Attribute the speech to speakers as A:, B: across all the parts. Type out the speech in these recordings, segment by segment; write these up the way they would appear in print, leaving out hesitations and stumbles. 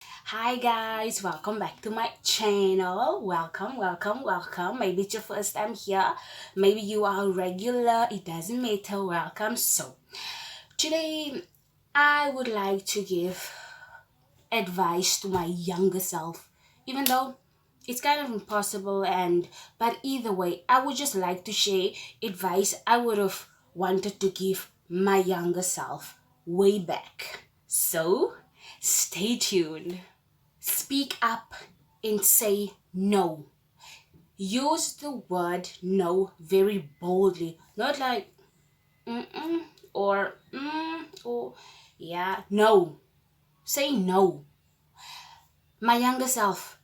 A: Hi guys, welcome back to my channel. Welcome. Maybe it's your first time here. Maybe you are a regular. It doesn't matter. Welcome. So, today I would like to give advice to my younger self. Even though it's kind of impossible but either way, I would just like to share advice I would have wanted to give my younger self way back. So, stay tuned. Speak up and say no. Use the word no very boldly, not like mm-mm or or yeah, no. Say no. My younger self,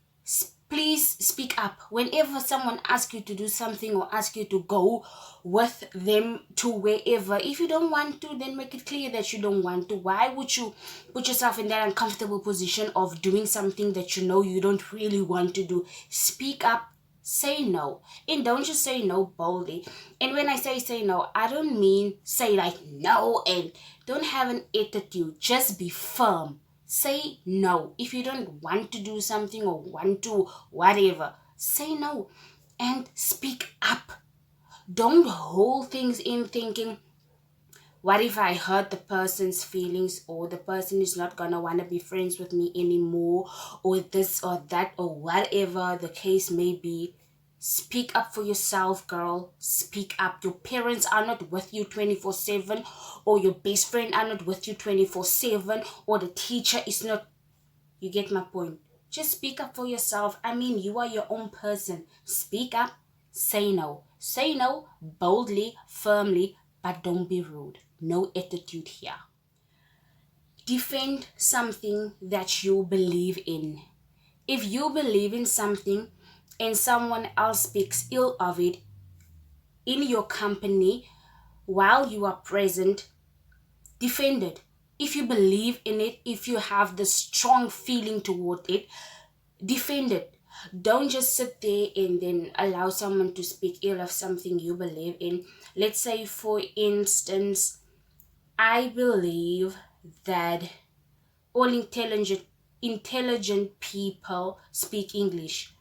A: please speak up. Whenever someone asks you to do something or asks you to go with them to wherever, if you don't want to, then make it clear that you don't want to. Why would you put yourself in that uncomfortable position of doing something that you know you don't really want to do? Speak up. Say no, and don't just say no boldly. And when I say no, I don't mean say like no and don't have an attitude. Just be firm. Say no. If you don't want to do something or want to whatever, say no and speak up. Don't hold things in thinking, what if I hurt the person's feelings, or the person is not gonna want to be friends with me anymore, or this or that, or whatever the case may be? Speak up for yourself, girl. Speak up. Your parents are not with you 24/7, or your best friend are not with you 24/7, or the teacher is not. You get my point. Just speak up for yourself. I mean, you are your own person. Speak up. Say no. Say no boldly, firmly, but don't be rude. No attitude here. Defend something that you believe in. If you believe in something and someone else speaks ill of it in your company while you are present, defend it. If you believe in it, if you have the strong feeling toward it, defend it. Don't just sit there and then allow someone to speak ill of something you believe in. Let's say, for instance, I believe that all intelligent people speak English.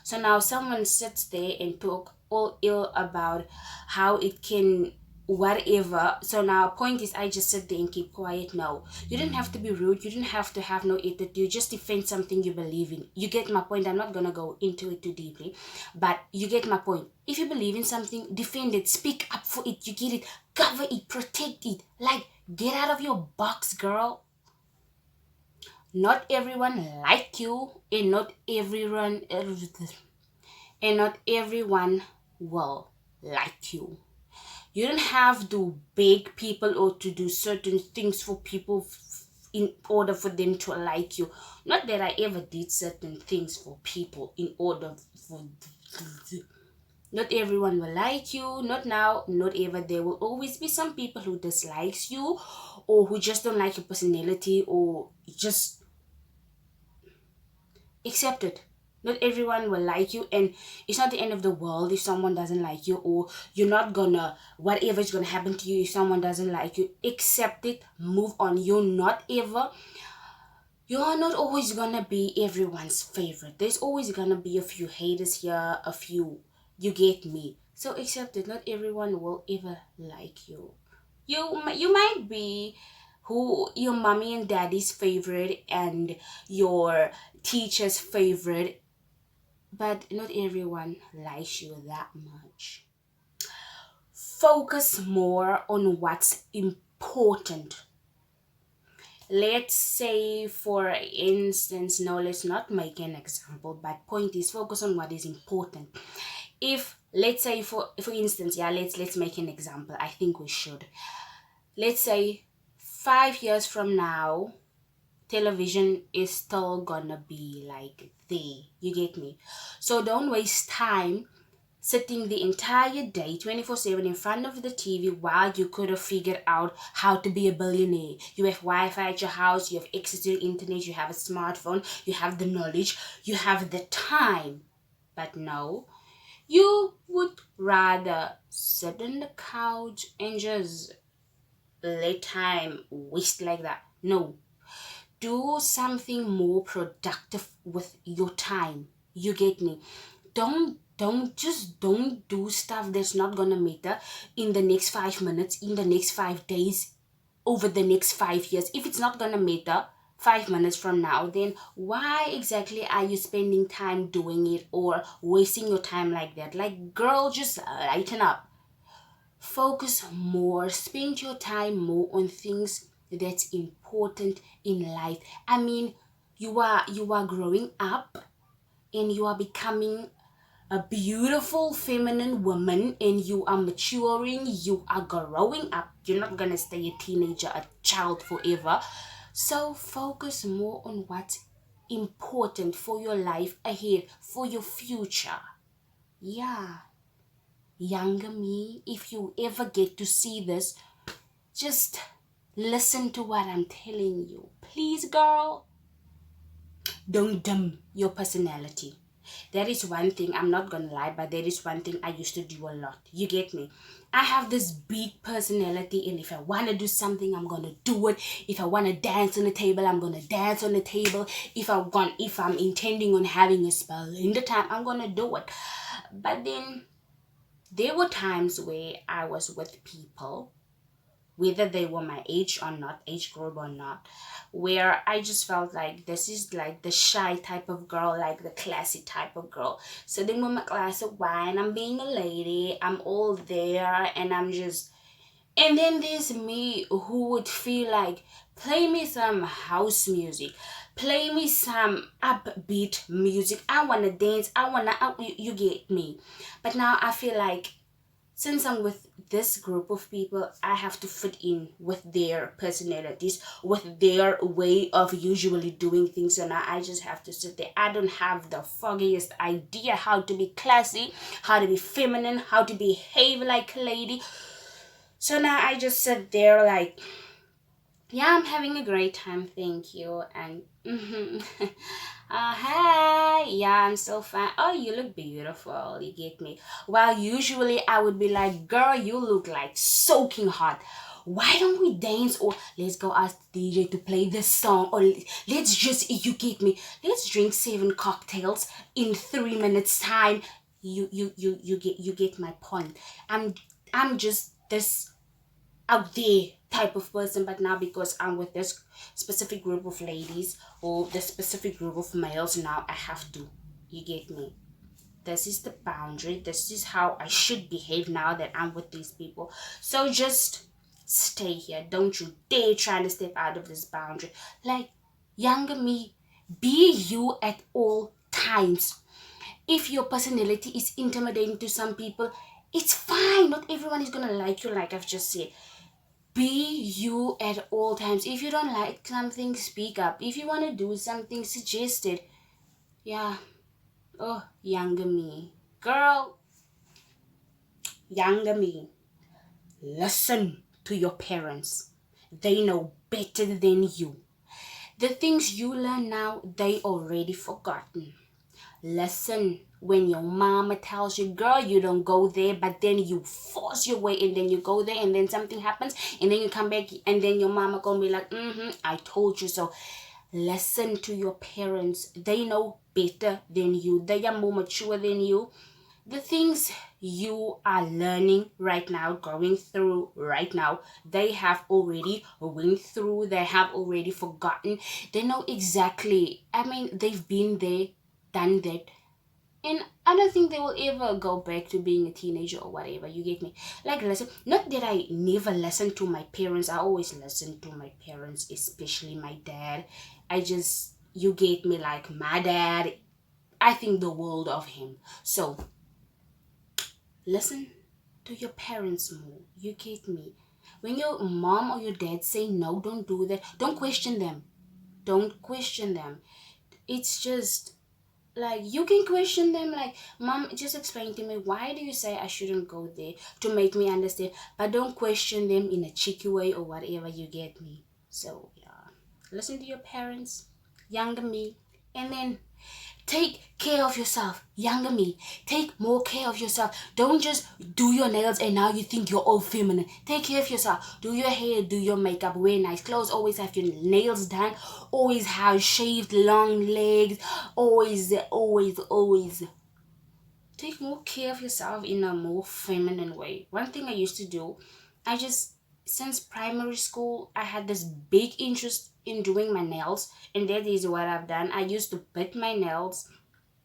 A: So now someone sits there and talk all ill about how it can whatever. So now point is I just sit there and keep quiet. No. You didn't have to be rude. You didn't have to have no attitude. Just defend something you believe in. You get my point. I'm not gonna go into it too deeply. But you get my point. If you believe in something, defend it. Speak up for it. You get it. Cover it. Protect it. Like, get out of your box, girl. Not everyone like you, and not everyone will like you. You don't have to beg people or to do certain things for people in order for them to like you. Not that I ever did certain things for people in order for. Not everyone will like you. Not now, not ever. There will always be some people who dislikes you, or who just don't like your personality, or just accept it. Not everyone will like you, and it's not the end of the world if someone doesn't like you, or you're not gonna, whatever is gonna happen to you if someone doesn't like you. Accept it, move on. You are not always gonna be everyone's favorite. There's always gonna be a few haters here, a few, you get me. So accept it. Not everyone will ever like you. You might be who your mommy and daddy's favorite and your teacher's favorite, but not everyone likes you that much. Focus more on what's important. Let's say, for instance, no, let's not make an example, but point is, focus on what is important. If, let's say, for instance, yeah, let's make an example. I think we should. Let's say 5 years from now, television is still gonna be like there. You get me? So don't waste time sitting the entire day 24/7 in front of the TV while you could have figured out how to be a billionaire. You have Wi-Fi at your house, you have access to the internet, you have a smartphone, you have the knowledge, you have the time. But no, you would rather sit on the couch and just let time waste like that. No, do something more productive with your time. You get me? Don't do stuff that's not gonna matter in the next 5 minutes, in the next 5 days, over the next 5 years. If it's not gonna matter 5 minutes from now, then why exactly are you spending time doing it or wasting your time like that? Like, girl, just lighten up. Focus more, spend your time more on things that's important in life. I mean, you are growing up and you are becoming a beautiful feminine woman, and you are maturing, you are growing up. You're not gonna stay a teenager, a child forever. So focus more on what's important for your life ahead, for your future. Yeah, younger me, if you ever get to see this, just listen to what I'm telling you. Please, girl, don't dim your personality. That is one thing, I'm not gonna lie, but that is one thing I used to do a lot. You get me? I have this big personality, and if I wanna do something, I'm gonna do it. If I wanna dance on the table, I'm gonna dance on the table. If I'm intending on having a spell in the time, I'm gonna do it. But then there were times where I was with people, whether they were my age or not, age group or not, where I just felt like this is like the shy type of girl, like the classy type of girl. Sitting with my glass of wine, I'm being a lady, I'm all there, and I'm just. And then there's me who would feel like, play me some house music, play me some upbeat music. I wanna dance, you get me. But now I feel like, since I'm with this group of people, I have to fit in with their personalities, with their way of usually doing things. So now I just have to sit there. I don't have the foggiest idea how to be classy, how to be feminine, how to behave like a lady. So now I just sit there like, yeah, I'm having a great time, thank you. And hi, yeah, I'm so fine. Oh, you look beautiful, you get me? Well, usually I would be like, girl, you look like soaking hot. Why don't we dance, or let's go ask the DJ to play this song, or let's just, you get me? Let's drink 7 cocktails in 3 minutes time. You get my point. I'm just this out there type of person, but now because I'm with this specific group of ladies or the specific group of males, now I have to. You get me? This is the boundary. This is how I should behave now that I'm with these people. So just stay here. Don't you dare try to step out of this boundary. Like, younger me, be you at all times. If your personality is intimidating to some people, it's fine. Not everyone is gonna like you, like I've just said. Be you at all times. If you don't like something, speak up. If you want to do something, suggest it. Yeah. Oh, younger me. Girl, younger me. Listen to your parents. They know better than you. The things you learn now, they already forgotten. Listen when your mama tells you, girl, you don't go there, but then you force your way and then you go there and then something happens and then you come back and then your mama gonna be like, I told you so. Listen to your parents. They know better than you. They are more mature than you. The things you are learning right now, going through right now, they have already went through, they have already forgotten. They know exactly. I mean, they've been there, done that. And I don't think they will ever go back to being a teenager or whatever. You get me? Like, listen, not that I never listen to my parents. I always listen to my parents, especially my dad. You get me? Like, my dad, I think the world of him. So, listen to your parents more. You get me? When your mom or your dad say no, don't do that. Don't question them. Don't question them. It's just like, you can question them like, mom, just explain to me, why do you say I shouldn't go there, to make me understand, but don't question them in a cheeky way or whatever. You get me? So yeah, listen to your parents, younger me. And then Take care of yourself. Younger me, take more care of yourself. Don't just do your nails and now you think you're all feminine. Take care of yourself. Do your hair, do your makeup, wear nice clothes, always have your nails done, always have shaved long legs, always. Take more care of yourself in a more feminine way. One thing I used to do, I just, since primary school, I had this big interest in doing my nails, and that is what I've done. I used to bit my nails,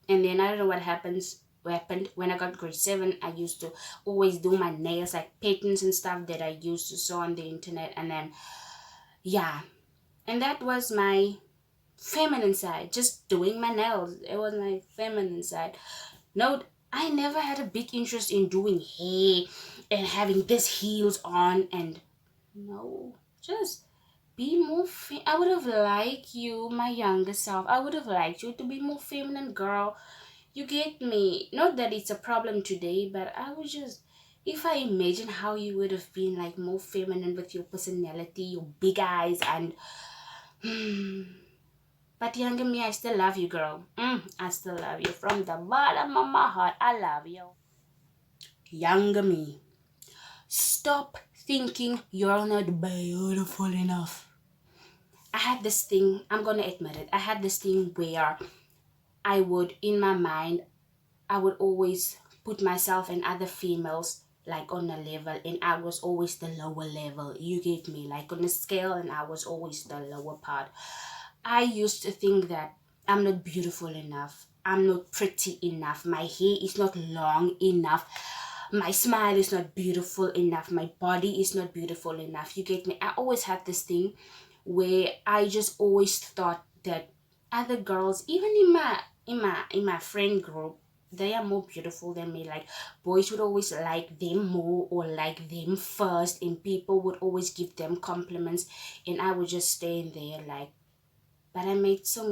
A: and then I don't know what happened when I got grade 7. I used to always do my nails, like patterns and stuff that I used to saw on the internet, and then yeah, and that was my feminine side, just doing my nails. It was my feminine side. No, I never had a big interest in doing hair and having these heels on, and no, just be more I would have liked you, my younger self. I would have liked you to be more feminine, girl. You get me? Not that it's a problem today, but I was just, if I imagine how you would have been like more feminine with your personality, your big eyes, and but younger me, I still love you, girl. I still love you from the bottom of my heart. I love you. Younger me, stop thinking you're not beautiful enough. I had this thing, I'm gonna admit it. I had this thing where I would, in my mind, I would always put myself and other females like on a level, and I was always the lower level. You get me? Like on a scale, and I was always the lower part. I used to think that I'm not beautiful enough. I'm not pretty enough. My hair is not long enough. My smile is not beautiful enough. My body is not beautiful enough. You get me? I always had this thing where I just always thought that other girls, even in my friend group, they are more beautiful than me. Like boys would always like them more or like them first, and people would always give them compliments, and I would just stay there like, but I made so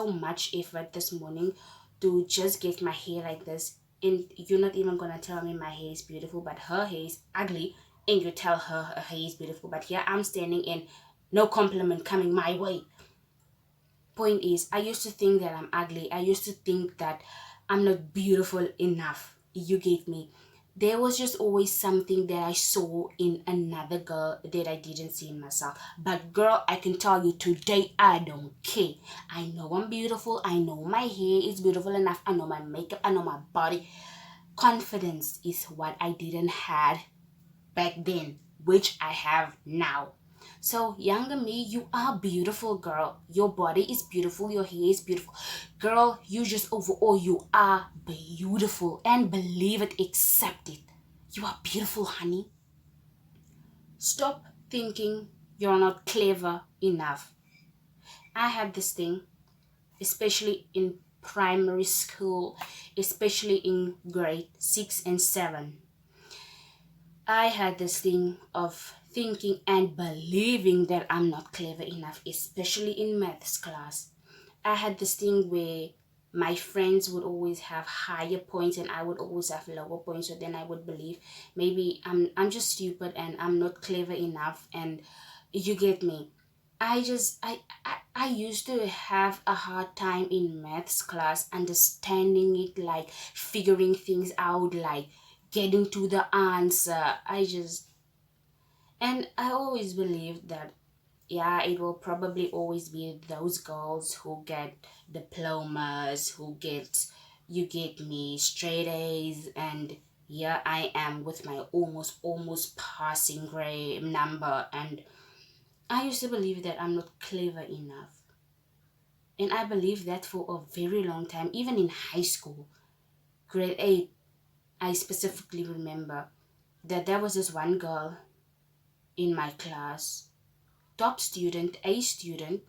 A: much effort this morning to just get my hair like this. And you're not even gonna tell me my hair is beautiful, but her hair is ugly, and you tell her hair is beautiful. But here I'm standing and no compliment coming my way. Point is, I used to think that I'm ugly. I used to think that I'm not beautiful enough. You get me? There was just always something that I saw in another girl that I didn't see in myself. But girl, I can tell you today, I don't care. I know I'm beautiful. I know my hair is beautiful enough. I know my makeup. I know my body. Confidence is what I didn't had back then, which I have now. So, younger me, you are beautiful, girl. Your body is beautiful, your hair is beautiful. Girl, you just overall, you are beautiful. And believe it, accept it. You are beautiful, honey. Stop thinking you're not clever enough. I had this thing, especially in primary school, especially in grade 6 and 7. I had this thing of thinking and believing that I'm not clever enough, especially in maths class. I had this thing where my friends would always have higher points and I would always have lower points. So then I would believe maybe I'm just stupid and I'm not clever enough, and you get me. I used to have a hard time in maths class understanding it, like figuring things out, like getting to the answer. And I always believed that, yeah, it will probably always be those girls who get diplomas, who get, you get me, straight A's, and here I am with my almost passing grade number. And I used to believe that I'm not clever enough. And I believed that for a very long time, even in high school, grade 8, I specifically remember that there was this one girl in my class, top student, A student,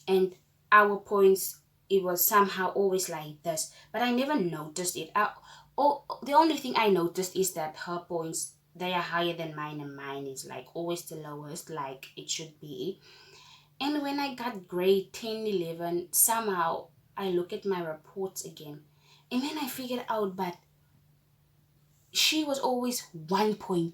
A: and our points, it was somehow always like this, but I never noticed it. The only thing I noticed is that her points, they are higher than mine, and mine is like always the lowest, like it should be. And when I got grade 10, 11, somehow I look at my reports again, and then I figured out, but she was always 1 point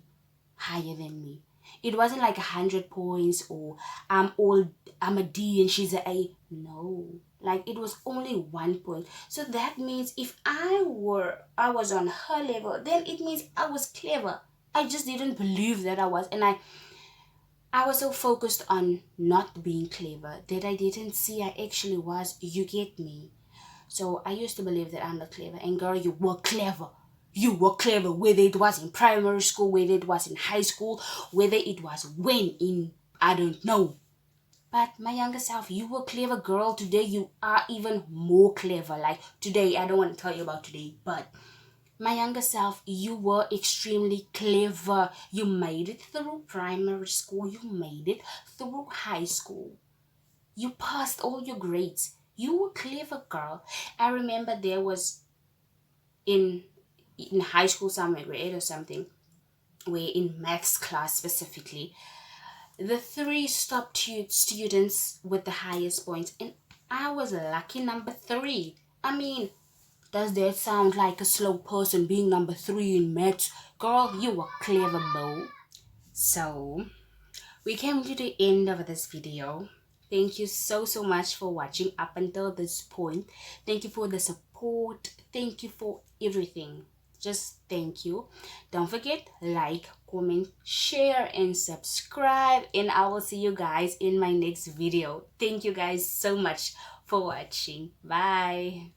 A: higher than me. It wasn't like 100 points or I'm a D and she's a A. No, like it was only 1 point. So that means if I was on her level, then it means I was clever. I just didn't believe that I was, and I was so focused on not being clever that I didn't see I actually was. You get me? So I used to believe that I'm not clever. And girl, you were clever. You were clever, whether it was in primary school, whether it was in high school, whether it was when in, I don't know. But my younger self, you were clever, girl. Today you are even more clever. Like today, I don't want to tell you about today, but my younger self, you were extremely clever. You made it through primary school. You made it through high school. You passed all your grades. You were clever, girl. I remember there was in high school somewhere, grade 8 or something, where in maths class specifically, the three students with the highest points, and I was lucky number 3. I mean, does that sound like a slow person being number 3 in maths? Girl, you were clever, bro. So we came to the end of this video. Thank you so much for watching up until this point. Thank you for the support. Thank you for everything. Just thank you. Don't forget, like, comment, share, and subscribe. And I will see you guys in my next video. Thank you guys so much for watching. Bye.